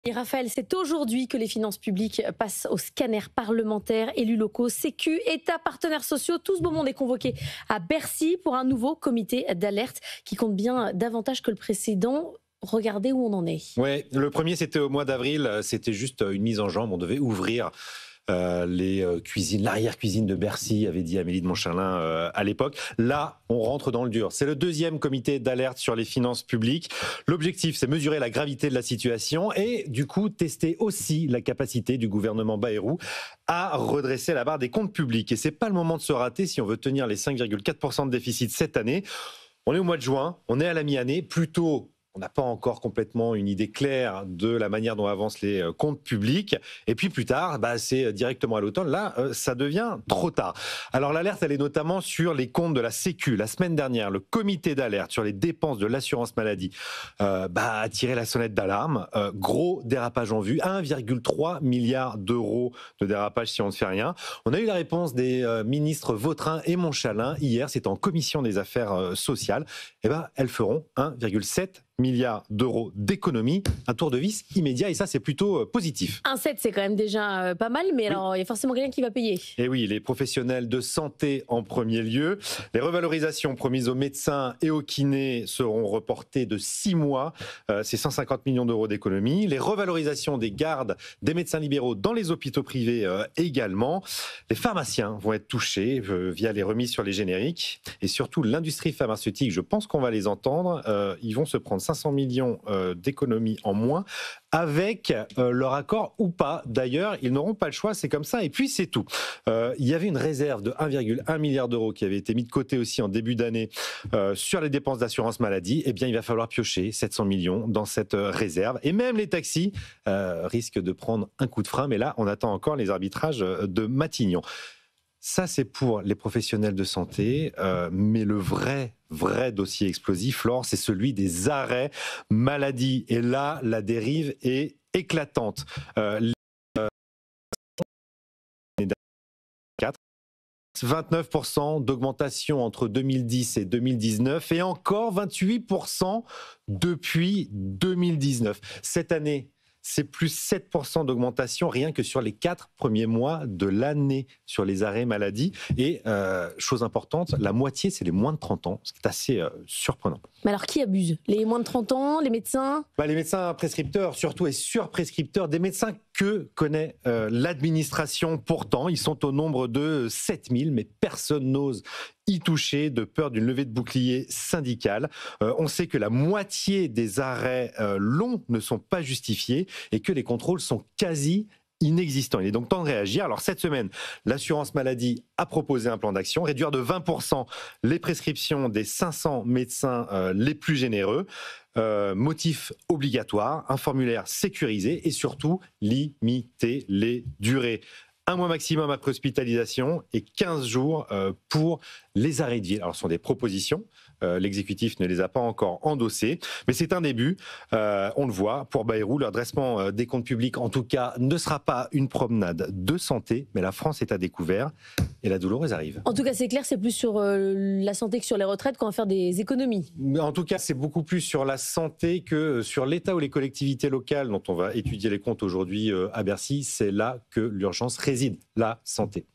Et Raphaël, c'est aujourd'hui que les finances publiques passent au scanner parlementaire, élus locaux, Sécu, État, partenaires sociaux. Tout ce beau monde est convoqué à Bercy pour un nouveau comité d'alerte qui compte bien davantage que le précédent. Regardez où on en est. Ouais, le premier c'était au mois d'avril, c'était juste une mise en jambe, on devait ouvrir les cuisines, l'arrière-cuisine de Bercy, avait dit Amélie de Montchalin à l'époque. Là, on rentre dans le dur. C'est le deuxième comité d'alerte sur les finances publiques. L'objectif, c'est mesurer la gravité de la situation et du coup tester aussi la capacité du gouvernement Bayrou à redresser la barre des comptes publics. Et c'est pas le moment de se rater si on veut tenir les 5,4% de déficit cette année. On est au mois de juin, on est à la mi-année, plutôt. On n'a pas encore complètement une idée claire de la manière dont avancent les comptes publics. Et puis plus tard, c'est directement à l'automne. Là, ça devient trop tard. Alors l'alerte, elle est notamment sur les comptes de la Sécu. La semaine dernière, le comité d'alerte sur les dépenses de l'assurance maladie a tiré la sonnette d'alarme. Gros dérapage en vue, 1,3 milliard d'euros de dérapage si on ne fait rien. On a eu la réponse des ministres Vautrin et Montchalin hier. C'était en commission des affaires sociales. Elles feront 1,7 milliards d'euros d'économies, un tour de vis immédiat, et ça c'est plutôt positif. 1,7 c'est quand même déjà pas mal, mais oui. Alors il y a forcément quelqu'un qui va payer. Et oui, les professionnels de santé en premier lieu. Les revalorisations promises aux médecins et aux kinés seront reportées de 6 mois, c'est 150 millions d'euros d'économies. Les revalorisations des gardes des médecins libéraux dans les hôpitaux privés également. Les pharmaciens vont être touchés via les remises sur les génériques, et surtout l'industrie pharmaceutique, je pense qu'on va les entendre, ils vont se prendre 500 millions d'économies en moins, avec leur accord ou pas. D'ailleurs, ils n'auront pas le choix, c'est comme ça. Et puis, c'est tout. Il y avait une réserve de 1,1 milliard d'euros qui avait été mise de côté aussi en début d'année sur les dépenses d'assurance maladie. Eh bien, il va falloir piocher 700 millions dans cette réserve. Et même les taxis risquent de prendre un coup de frein. Mais là, on attend encore les arbitrages de Matignon. Ça, c'est pour les professionnels de santé, mais le vrai dossier explosif, Laure, c'est celui des arrêts maladie. Et là, la dérive est éclatante. 29% d'augmentation entre 2010 et 2019 et encore 28% depuis 2019. Cette année, c'est plus 7% d'augmentation rien que sur les 4 premiers mois de l'année sur les arrêts maladie. Et chose importante, la moitié, c'est les moins de 30 ans, ce qui est assez surprenant. Mais alors, qui abuse? Les moins de 30 ans, les médecins? Les médecins prescripteurs, surtout, et surprescripteurs, des médecins que connaît l'administration. Pourtant, ils sont au nombre de 7000, mais personne n'ose y toucher de peur d'une levée de bouclier syndicale. On sait que la moitié des arrêts longs ne sont pas justifiés et que les contrôles sont quasi inexistants. Il est donc temps de réagir. Alors cette semaine, l'assurance maladie a proposé un plan d'action, réduire de 20% les prescriptions des 500 médecins les plus généreux. Motif obligatoire, un formulaire sécurisé et surtout limiter les durées. 1 mois maximum après hospitalisation et 15 jours pour les arrêts de vie. Alors ce sont des propositions, l'exécutif ne les a pas encore endossées, mais c'est un début, on le voit, pour Bayrou, le redressement des comptes publics en tout cas ne sera pas une promenade de santé, mais la France est à découvert et la douloureuse arrive. En tout cas c'est clair, c'est plus sur la santé que sur les retraites qu'on va faire des économies. En tout cas c'est beaucoup plus sur la santé que sur l'État ou les collectivités locales dont on va étudier les comptes aujourd'hui à Bercy, c'est là que l'urgence réside, la santé.